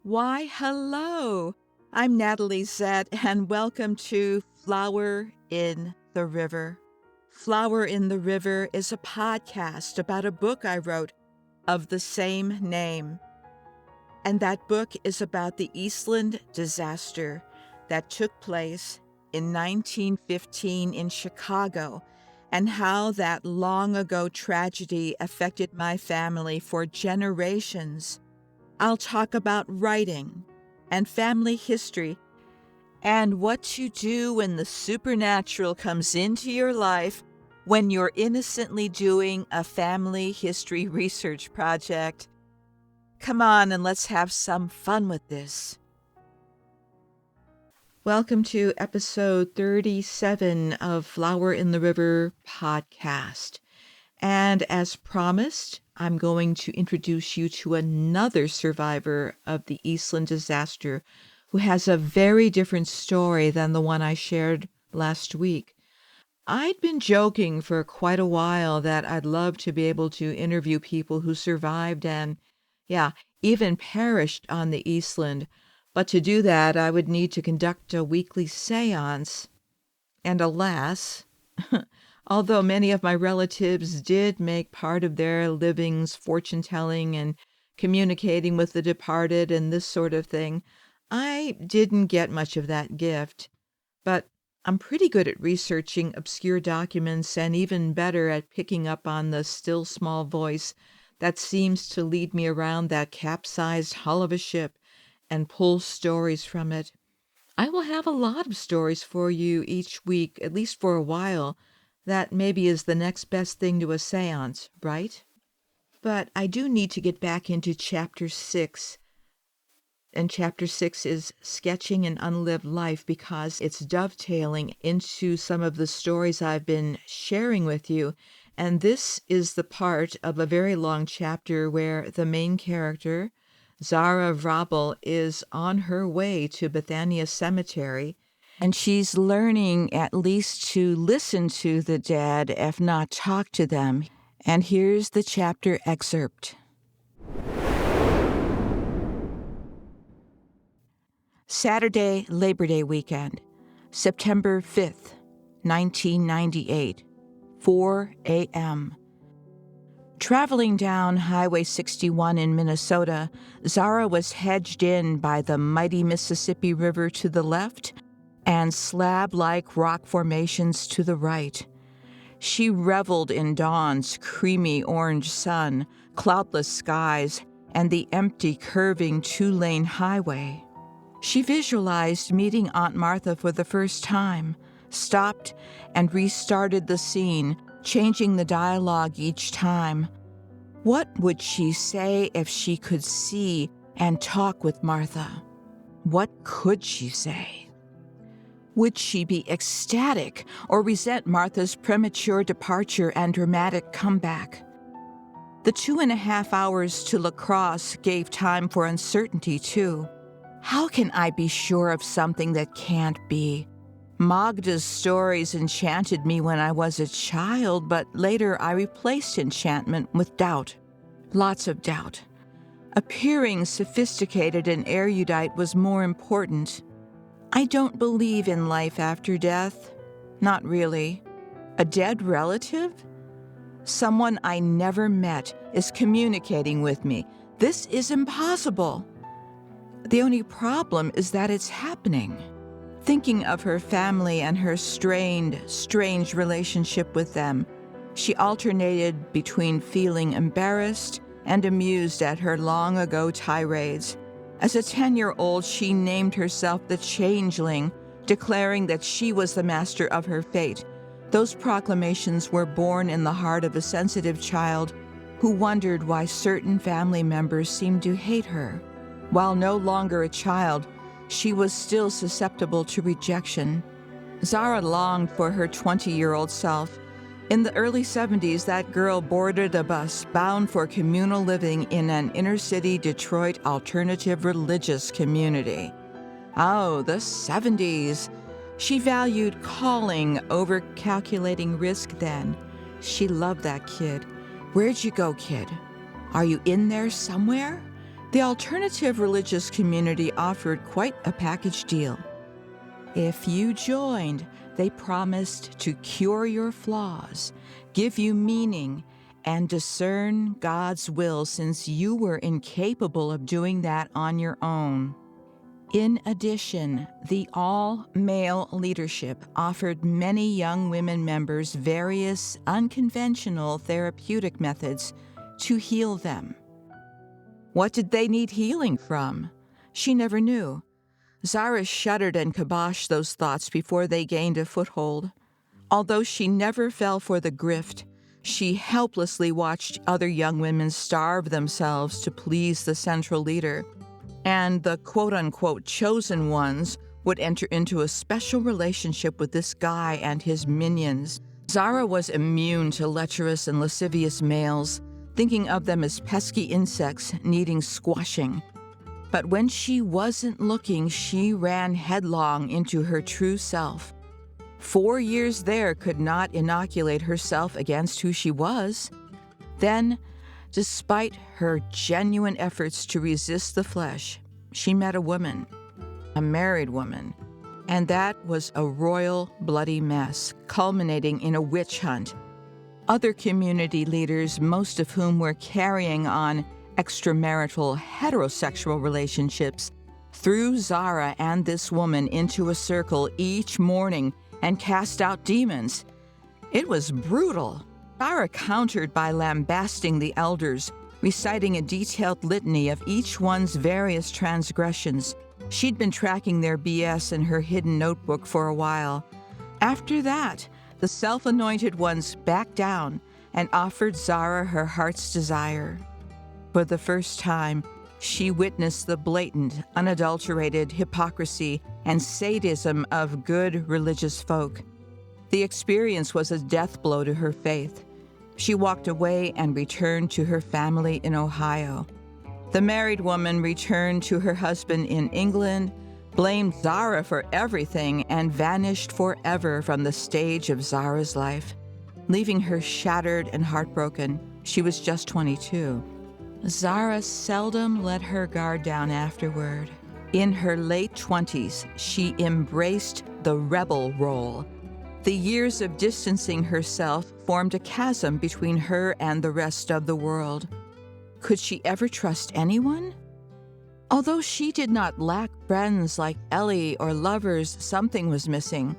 Why, hello. I'm Natalie Zett, and welcome to Flower in the River. Flower in the River is a podcast about a book I wrote of the same name. And that book is about the Eastland disaster that took place in 1915 in Chicago, and how that long ago tragedy affected my family for generations. I'll talk about writing and family history and what to do when the supernatural comes into your life when you're innocently doing a family history research project. Come on and let's have some fun with this. Welcome to episode 37 of Flower in the River podcast. And as promised, I'm going to introduce you to another survivor of the Eastland disaster who has a very different story than the one I shared last week. I'd been joking for quite a while that I'd love to be able to interview people who survived and, even perished on the Eastland. But to do that, I would need to conduct a weekly seance. And alas, although many of my relatives did make part of their livings fortune-telling and communicating with the departed and this sort of thing, I didn't get much of that gift. But I'm pretty good at researching obscure documents and even better at picking up on the still small voice that seems to lead me around that capsized hull of a ship and pull stories from it. I will have a lot of stories for you each week, at least for a while. That maybe is the next best thing to a seance, right? But I do need to get back into Chapter 6. And Chapter 6 is Sketching an Unlived Life because it's dovetailing into some of the stories I've been sharing with you. And this is the part of a very long chapter where the main character, Zara Vrabel, is on her way to Bethania Cemetery, and she's learning at least to listen to the dead, if not talk to them. And here's the chapter excerpt. Saturday, Labor Day weekend, September 5th, 1998, 4 a.m. Traveling down Highway 61 in Minnesota, Zara was hedged in by the mighty Mississippi River to the left and slab-like rock formations to the right. She reveled in dawn's creamy orange sun, cloudless skies, and the empty, curving two-lane highway. She visualized meeting Aunt Martha for the first time, stopped and restarted the scene, changing the dialogue each time. What would she say if she could see and talk with Martha? What could she say? Would she be ecstatic or resent Martha's premature departure and dramatic comeback? The 2.5 hours to La Crosse gave time for uncertainty, too. How can I be sure of something that can't be? Magda's stories enchanted me when I was a child, but later I replaced enchantment with doubt. Lots of doubt. Appearing sophisticated and erudite was more important. I don't believe in life after death. Not really. A dead relative? Someone I never met is communicating with me. This is impossible. The only problem is that it's happening. Thinking of her family and her strange relationship with them, she alternated between feeling embarrassed and amused at her long-ago tirades. As a 10-year-old, she named herself the Changeling, declaring that she was the master of her fate. Those proclamations were born in the heart of a sensitive child who wondered why certain family members seemed to hate her. While no longer a child, she was still susceptible to rejection. Zara longed for her 20-year-old self. In the early 70s, that girl boarded a bus bound for communal living in an inner-city Detroit alternative religious community. Oh, the 70s. She valued calling over calculating risk then. She loved that kid. Where'd you go, kid? Are you in there somewhere? The alternative religious community offered quite a package deal. If you joined, they promised to cure your flaws, give you meaning, and discern God's will since you were incapable of doing that on your own. In addition, the all-male leadership offered many young women members various unconventional therapeutic methods to heal them. What did they need healing from? She never knew. Zara shuddered and kiboshed those thoughts before they gained a foothold. Although she never fell for the grift, she helplessly watched other young women starve themselves to please the central leader, and the quote-unquote chosen ones would enter into a special relationship with this guy and his minions. Zara was immune to lecherous and lascivious males, thinking of them as pesky insects needing squashing. But when she wasn't looking, she ran headlong into her true self. 4 years there could not inoculate herself against who she was. Then, despite her genuine efforts to resist the flesh, she met a woman, a married woman, and that was a royal bloody mess, culminating in a witch hunt. Other community leaders, most of whom were carrying on extramarital heterosexual relationships, threw Zara and this woman into a circle each morning and cast out demons. It was brutal. Zara countered by lambasting the elders, reciting a detailed litany of each one's various transgressions. She'd been tracking their BS in her hidden notebook for a while. After that, the self-anointed ones backed down and offered Zara her heart's desire. For the first time, she witnessed the blatant, unadulterated hypocrisy and sadism of good religious folk. The experience was a death blow to her faith. She walked away and returned to her family in Ohio. The married woman returned to her husband in England, blamed Zara for everything, and vanished forever from the stage of Zara's life, leaving her shattered and heartbroken. She was just 22. Zara seldom let her guard down afterward. In her late 20s, she embraced the rebel role. The years of distancing herself formed a chasm between her and the rest of the world. Could she ever trust anyone? Although she did not lack friends like Ellie or lovers, something was missing.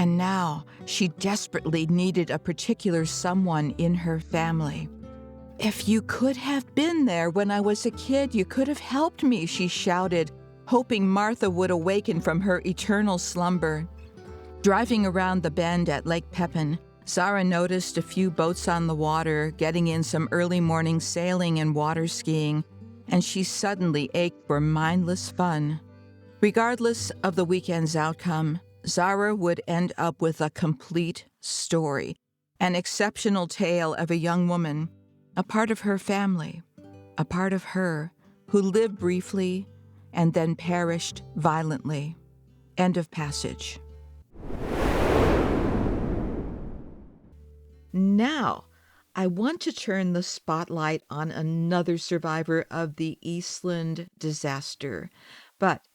And now she desperately needed a particular someone in her family. "If you could have been there when I was a kid, you could have helped me," she shouted, hoping Martha would awaken from her eternal slumber. Driving around the bend at Lake Pepin, Zara noticed a few boats on the water, getting in some early morning sailing and water skiing, and she suddenly ached for mindless fun. Regardless of the weekend's outcome, Zara would end up with a complete story, an exceptional tale of a young woman, a part of her family, a part of her, who lived briefly and then perished violently. End of passage. Now, I want to turn the spotlight on another survivor of the Eastland disaster. But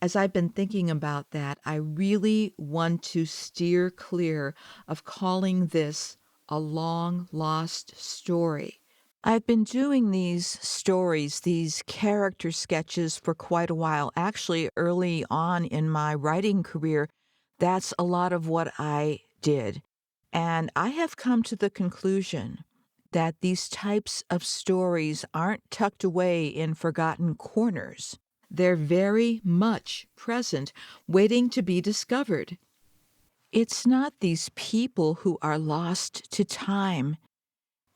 as I've been thinking about that, I really want to steer clear of calling this a long-lost story. I've been doing these stories, these character sketches for quite a while. Actually, early on in my writing career, that's a lot of what I did. And I have come to the conclusion that these types of stories aren't tucked away in forgotten corners. They're very much present, waiting to be discovered. It's not these people who are lost to time.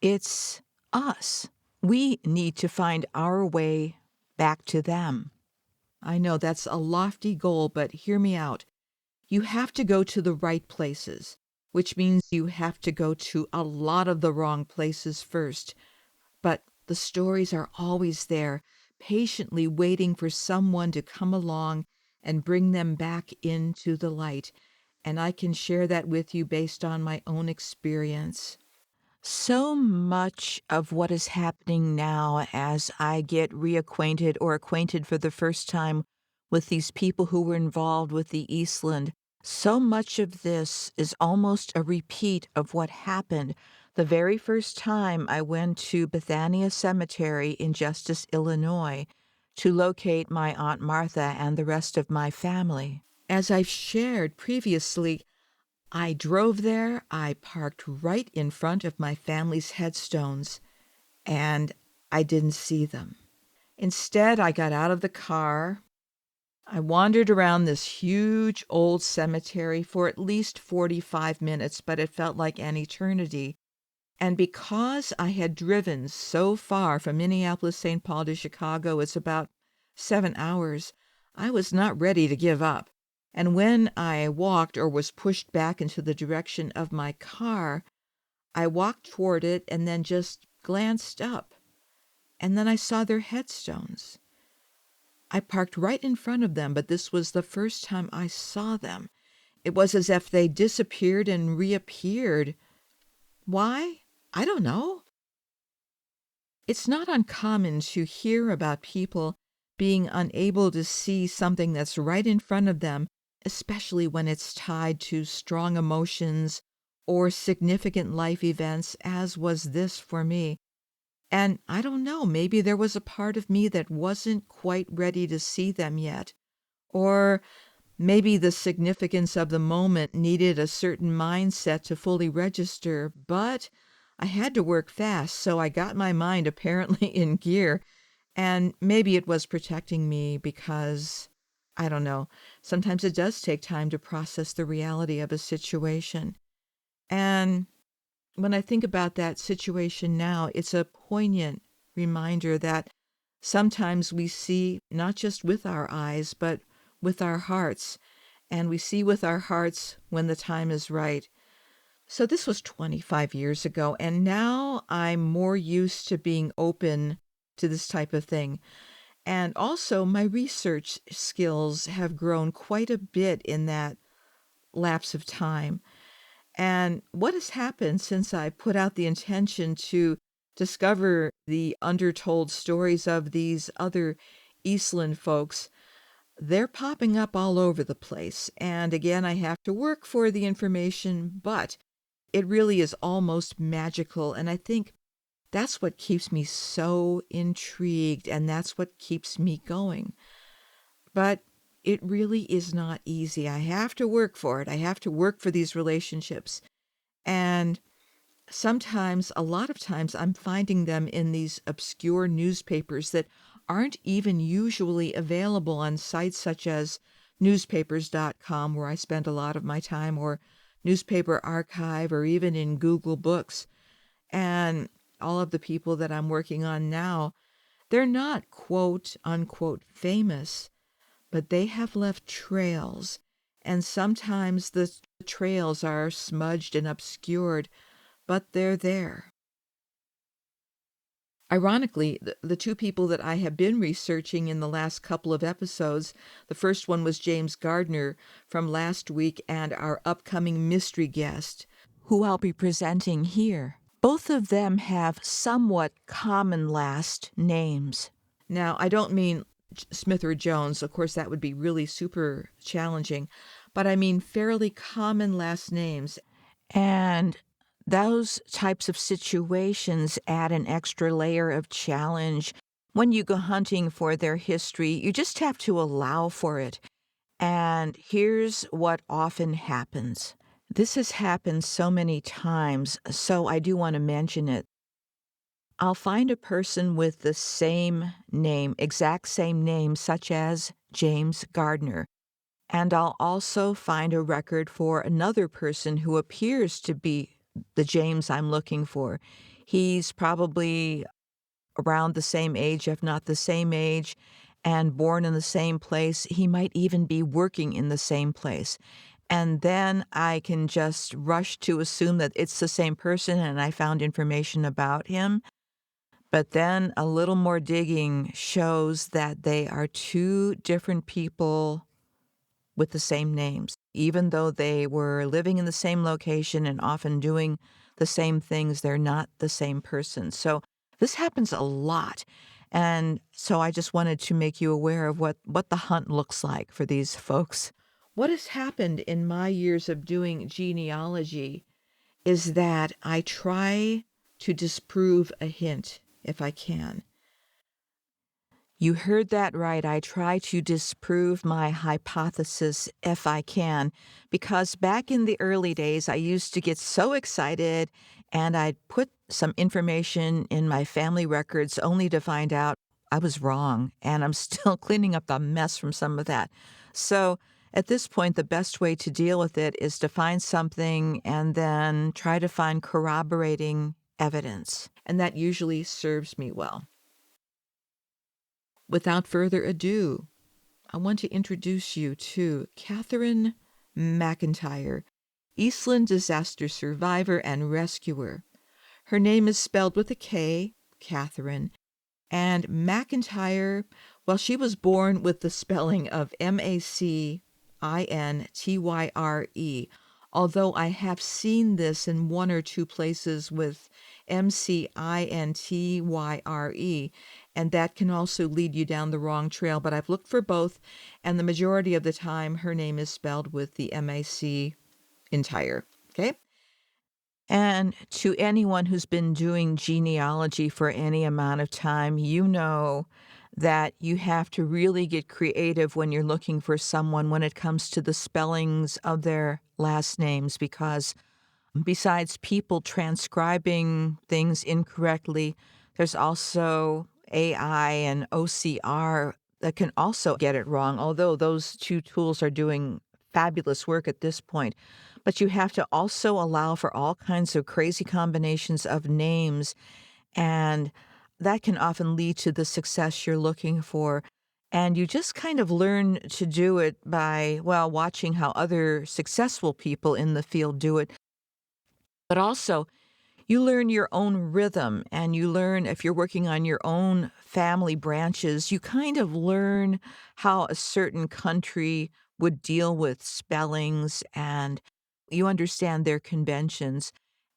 It's us. We need to find our way back to them. I know that's a lofty goal, but hear me out. You have to go to the right places, which means you have to go to a lot of the wrong places first. But the stories are always there, patiently waiting for someone to come along and bring them back into the light. And I can share that with you based on my own experience. So much of what is happening now as I get reacquainted or acquainted for the first time with these people who were involved with the Eastland, so much of this is almost a repeat of what happened the very first time I went to Bethania Cemetery in Justice, Illinois, to locate my Aunt Martha and the rest of my family. As I've shared previously, I drove there, I parked right in front of my family's headstones, and I didn't see them. Instead, I got out of the car. I wandered around this huge old cemetery for at least 45 minutes, but it felt like an eternity. And because I had driven so far from Minneapolis, St. Paul to Chicago, it's about 7 hours, I was not ready to give up. And when I walked or was pushed back into the direction of my car, I walked toward it and then just glanced up. And then I saw their headstones. I parked right in front of them, but this was the first time I saw them. It was as if they disappeared and reappeared. Why? I don't know. It's not uncommon to hear about people being unable to see something that's right in front of them, especially when it's tied to strong emotions or significant life events, as was this for me. And I don't know, maybe there was a part of me that wasn't quite ready to see them yet. Or maybe the significance of the moment needed a certain mindset to fully register, but I had to work fast, so I got my mind apparently in gear. And maybe it was protecting me because, I don't know, sometimes it does take time to process the reality of a situation. And when I think about that situation now, it's a poignant reminder that sometimes we see not just with our eyes, but with our hearts. And we see with our hearts when the time is right. So this was 25 years ago, and now I'm more used to being open to this type of thing. And also, my research skills have grown quite a bit in that lapse of time. And what has happened since I put out the intention to discover the undertold stories of these other Eastland folks, they're popping up all over the place. And again, I have to work for the information, but it really is almost magical. And I think that's what keeps me so intrigued, and that's what keeps me going. But it really is not easy. I have to work for it. I have to work for these relationships. And sometimes, a lot of times, I'm finding them in these obscure newspapers that aren't even usually available on sites such as newspapers.com, where I spend a lot of my time, or Newspaper Archive, or even in Google Books. And all of the people that I'm working on now, they're not quote unquote famous, but they have left trails. And sometimes the trails are smudged and obscured, but they're there. Ironically, the two people that I have been researching in the last couple of episodes, the first one was James Gardner from last week and our upcoming mystery guest, who I'll be presenting here. Both of them have somewhat common last names. Now, I don't mean Smith or Jones. Of course, that would be really super challenging. But I mean fairly common last names. And those types of situations add an extra layer of challenge. When you go hunting for their history, you just have to allow for it. And here's what often happens. This has happened so many times, so I do want to mention it. I'll find a person with the same name, exact same name, such as James Gardner. And I'll also find a record for another person who appears to be the James I'm looking for. He's probably around the same age, if not the same age, and born in the same place. He might even be working in the same place. And then I can just rush to assume that it's the same person and I found information about him. But then a little more digging shows that they are two different people with the same names, even though they were living in the same location and often doing the same things. They're not the same person. So this happens a lot. And so I just wanted to make you aware of what the hunt looks like for these folks. What has happened in my years of doing genealogy is that I try to disprove a hint if I can. You heard that right. I try to disprove my hypothesis if I can, because back in the early days, I used to get so excited and I'd put some information in my family records only to find out I was wrong. And I'm still cleaning up the mess from some of that. So at this point, the best way to deal with it is to find something and then try to find corroborating evidence. And that usually serves me well. Without further ado, I want to introduce you to Katherine MacIntyre, Eastland disaster survivor and rescuer. Her name is spelled with a K, Katherine, and MacIntyre, well, she was born with the spelling of MacIntyre, although I have seen this in one or two places with MacIntyre, and that can also lead you down the wrong trail. But I've looked for both, and the majority of the time her name is spelled with the MAC entire. Okay? And to anyone who's been doing genealogy for any amount of time, you know that you have to really get creative when you're looking for someone when it comes to the spellings of their last names, because besides people transcribing things incorrectly, there's also AI and OCR that can also get it wrong, although those two tools are doing fabulous work at this point. But you have to also allow for all kinds of crazy combinations of names, and that can often lead to the success you're looking for. And you just kind of learn to do it by, well, watching how other successful people in the field do it. But also, you learn your own rhythm, and you learn if you're working on your own family branches, you kind of learn how a certain country would deal with spellings, and you understand their conventions.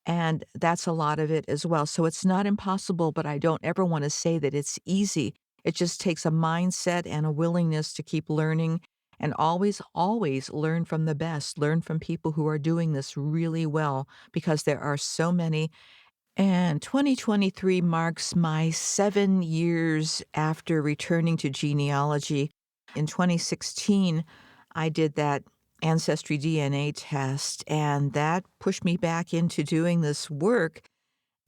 And that's a lot of it as well. So it's not impossible, but I don't ever want to say that it's easy. It just takes a mindset and a willingness to keep learning and always, always learn from the best. Learn from people who are doing this really well, because there are so many. And 2023 marks my 7 years after returning to genealogy. In 2016, I did that ancestry DNA test, and that pushed me back into doing this work.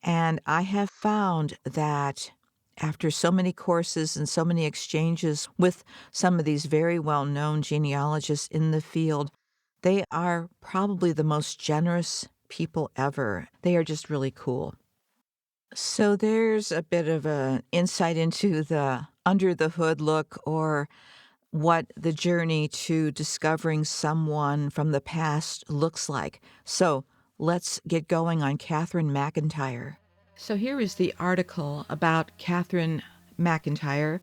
And I have found that after so many courses and so many exchanges with some of these very well-known genealogists in the field, they are probably the most generous people ever. They are just really cool. So there's a bit of an insight into the under the hood look, or what the journey to discovering someone from the past looks like. So let's get going on Katherine MacIntyre. So here is the article about Katherine MacIntyre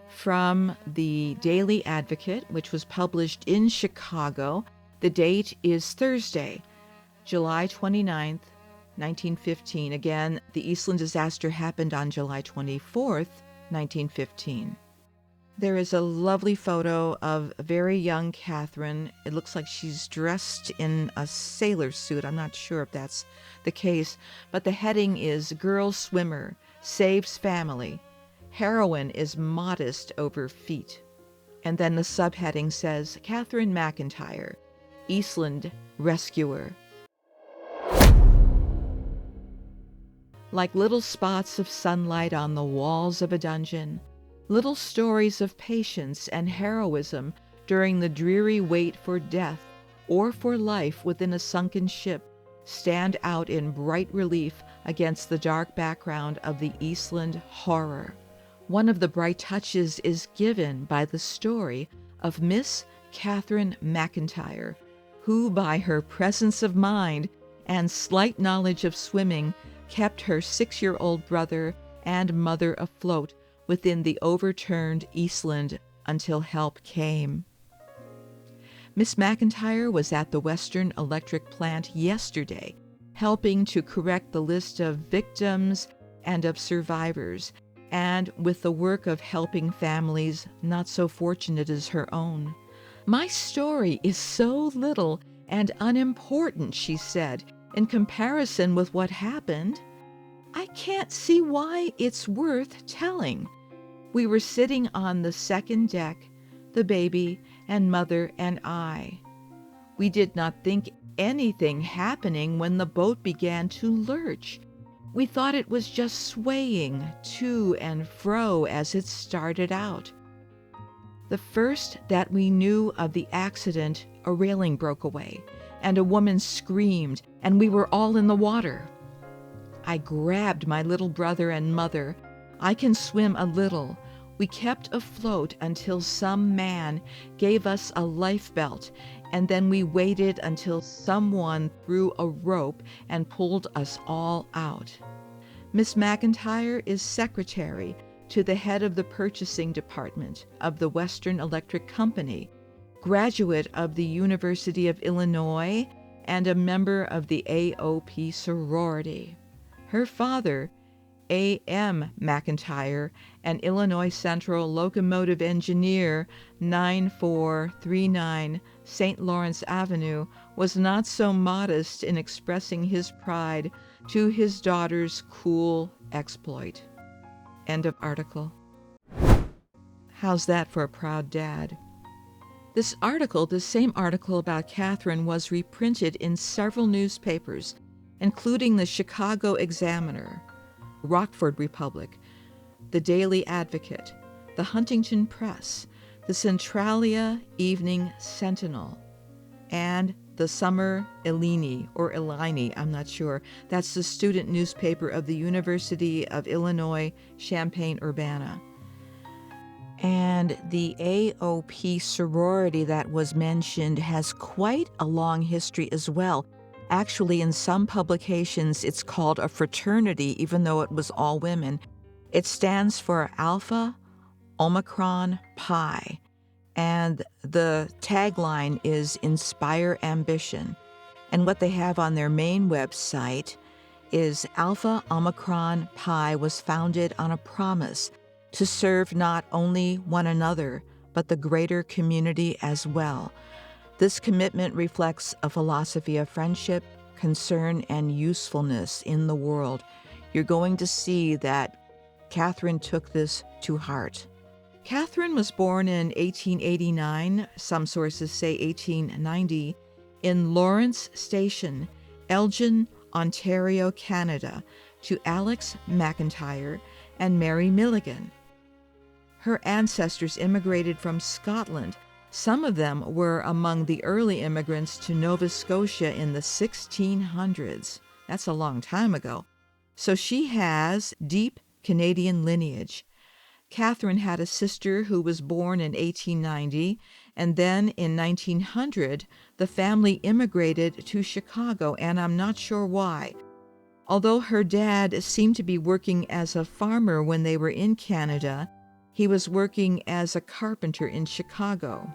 from the Daily Advocate, which was published in Chicago. The date is Thursday, July 29th, 1915. Again, the Eastland disaster happened on July 24th, 1915. There is a lovely photo of a very young Katherine. It looks like she's dressed in a sailor suit. I'm not sure if that's the case, but the heading is Girl Swimmer Saves Family. Heroine is modest over feet. And then the subheading says, Katherine MacIntyre, Eastland Rescuer. Like little spots of sunlight on the walls of a dungeon, little stories of patience and heroism during the dreary wait for death or for life within a sunken ship stand out in bright relief against the dark background of the Eastland horror. One of the bright touches is given by the story of Miss Katherine MacIntyre, who by her presence of mind and slight knowledge of swimming kept her 6-year-old brother and mother afloat within the overturned Eastland until help came. Miss MacIntyre was at the Western Electric plant yesterday, helping to correct the list of victims and of survivors, and with the work of helping families not so fortunate as her own. "My story is so little and unimportant," she said, "in comparison with what happened. I can't see why it's worth telling." We were sitting on the second deck, the baby and mother and I. We did not think anything happening when the boat began to lurch. We thought it was just swaying to and fro as it started out. The first that we knew of the accident, a railing broke away, and a woman screamed, and we were all in the water. I grabbed my little brother and mother. I can swim a little. We kept afloat until some man gave us a life belt, and then we waited until someone threw a rope and pulled us all out. Miss MacIntyre is secretary to the head of the purchasing department of the Western Electric Company, graduate of the University of Illinois, and a member of the AOP sorority. Her father, A.M. MacIntyre, an Illinois Central locomotive engineer, 9439 St. Lawrence Avenue, was not so modest in expressing his pride to his daughter's cool exploit. End of article. How's that for a proud dad? This article, the same article about Katherine, was reprinted in several newspapers, including the Chicago Examiner, Rockford Republic, the Daily Advocate, the Huntington Press, the Centralia Evening Sentinel, and the Summer Illini, or Illini, I'm not sure. That's the student newspaper of the University of Illinois, Champaign-Urbana. And the AOP sorority that was mentioned has quite a long history as well. Actually, in some publications, it's called a fraternity, even though it was all women. It stands for Alpha Omicron Pi, and the tagline is Inspire Ambition. And what they have on their main website is Alpha Omicron Pi was founded on a promise to serve not only one another, but the greater community as well. This commitment reflects a philosophy of friendship, concern, and usefulness in the world. You're going to see that Katherine took this to heart. Katherine was born in 1889, some sources say 1890, in Lawrence Station, Elgin, Ontario, Canada, to Alex MacIntyre and Mary Milligan. Her ancestors immigrated from Scotland. Some of them were among the early immigrants to Nova Scotia in the 1600s. That's a long time ago. So she has deep Canadian lineage. Katherine had a sister who was born in 1890, and then in 1900, the family immigrated to Chicago, and I'm not sure why. Although her dad seemed to be working as a farmer when they were in Canada, he was working as a carpenter in Chicago.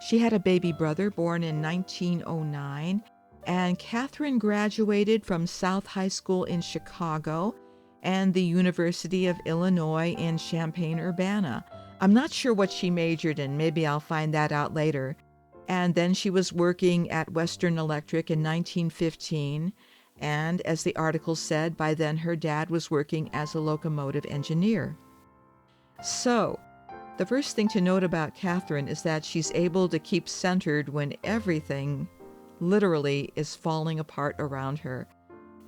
She had a baby brother born in 1909, and Katherine graduated from South High School in Chicago and the University of Illinois in Champaign-Urbana. I'm not sure what she majored in. Maybe I'll find that out later. And then she was working at Western Electric in 1915, and as the article said, by then her dad was working as a locomotive engineer. So, the first thing to note about Katherine is that she's able to keep centered when everything literally is falling apart around her.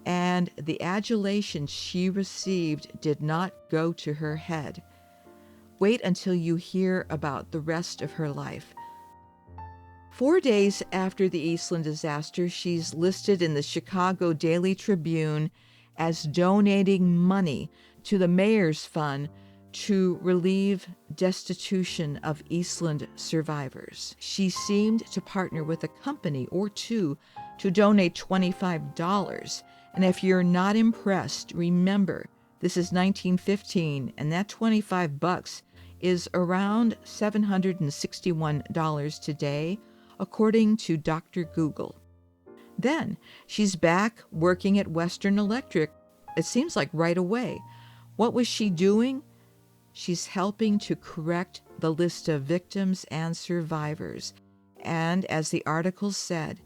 And the adulation she received did not go to her head. Wait until you hear about the rest of her life. 4 days after the Eastland disaster, she's listed in the Chicago Daily Tribune as donating money to the Mayor's Fund to relieve destitution of Eastland survivors. She seemed to partner with a company or two to donate $25. And if you're not impressed, remember, this is 1915, and that $25 is around $761 today, according to Dr. Google. Then she's back working at Western Electric, it seems like right away. What was she doing? She's helping to correct the list of victims and survivors. And as the article said,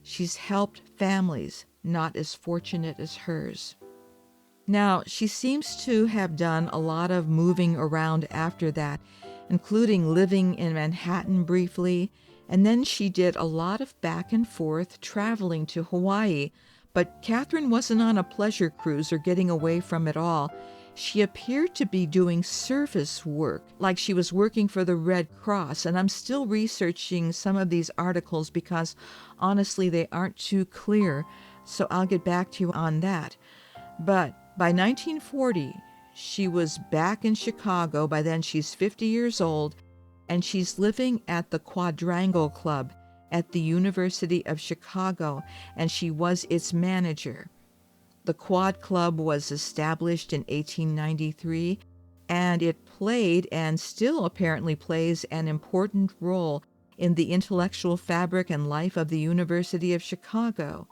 she's helped families not as fortunate as hers. Now, she seems to have done a lot of moving around after that, including living in Manhattan briefly, and then she did a lot of back and forth traveling to Hawaii. But Katherine wasn't on a pleasure cruise or getting away from it all. She appeared to be doing service work, like she was working for the Red Cross, and I'm still researching some of these articles because honestly they aren't too clear, so I'll get back to you on that. But by 1940, she was back in Chicago. By then she's 50 years old, and she's living at the Quadrangle Club at the University of Chicago, and she was its manager. The Quad Club was established in 1893, and it played and still apparently plays an important role in the intellectual fabric and life of the University of Chicago.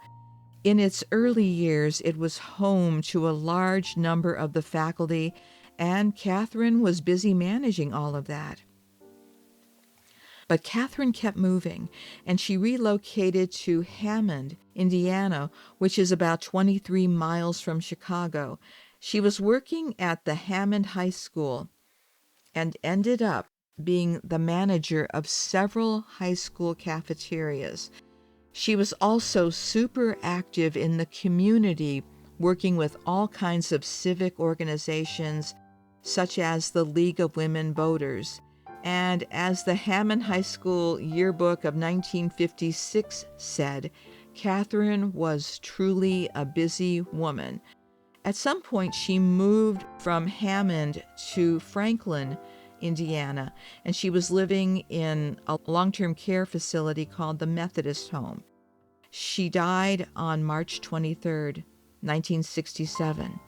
In its early years, it was home to a large number of the faculty, and Katherine was busy managing all of that. But Katherine kept moving, and she relocated to Hammond, Indiana, which is about 23 miles from Chicago. She was working at the Hammond High School and ended up being the manager of several high school cafeterias. She was also super active in the community, working with all kinds of civic organizations, such as the League of Women Voters. And as the Hammond High School yearbook of 1956 said, Katherine was truly a busy woman. At some point, she moved from Hammond to Franklin, Indiana, and she was living in a long-term care facility called the Methodist Home. She died on March 23rd, 1967.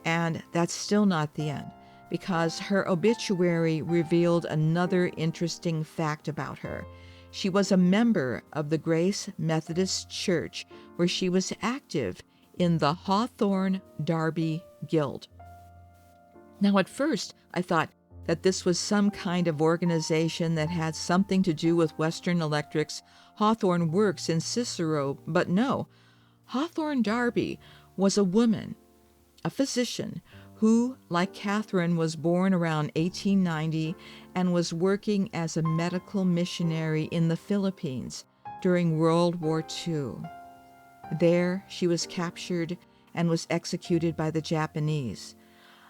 And that's still not the end, because her obituary revealed another interesting fact about her. She was a member of the Grace Methodist Church, where she was active in the Hawthorne Darby Guild. Now, at first, I thought that this was some kind of organization that had something to do with Western Electric's Hawthorne Works in Cicero, but no. Hawthorne Darby was a woman, a physician, who, like Katherine, was born around 1890 and was working as a medical missionary in the Philippines during World War II. There, she was captured and was executed by the Japanese.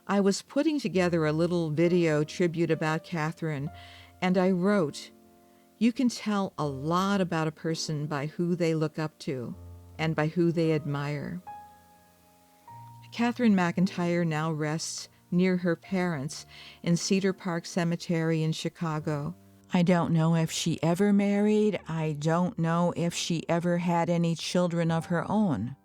I was putting together a little video tribute about Katherine, and I wrote, "You can tell a lot about a person by who they look up to and by who they admire." Katherine MacIntyre now rests near her parents in Cedar Park Cemetery in Chicago. I don't know if she ever married. I don't know if she ever had any children of her own.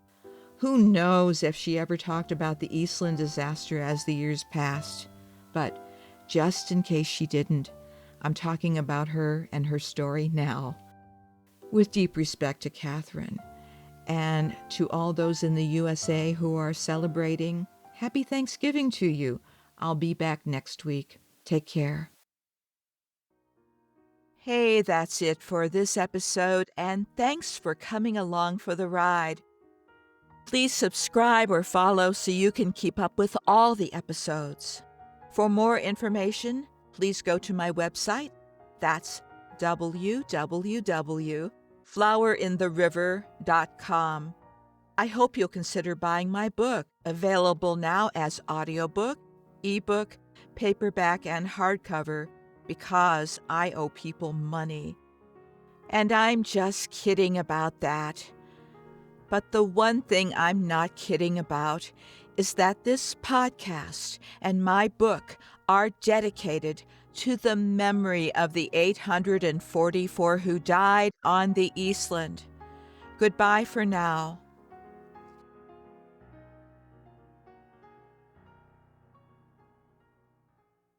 Who knows if she ever talked about the Eastland disaster as the years passed. But just in case she didn't, I'm talking about her and her story now. With deep respect to Katherine, and to all those in the USA who are celebrating, happy Thanksgiving to you. I'll be back next week. Take care. Hey, that's it for this episode, and thanks for coming along for the ride. Please subscribe or follow so you can keep up with all the episodes. For more information, please go to my website. That's www.flowerintheriver.com. I hope you'll consider buying my book, available now as audiobook, ebook, paperback, and hardcover, because I owe people money. And I'm just kidding about that. But the one thing I'm not kidding about is that this podcast and my book are dedicated to the memory of the 844 who died on the Eastland. Goodbye for now.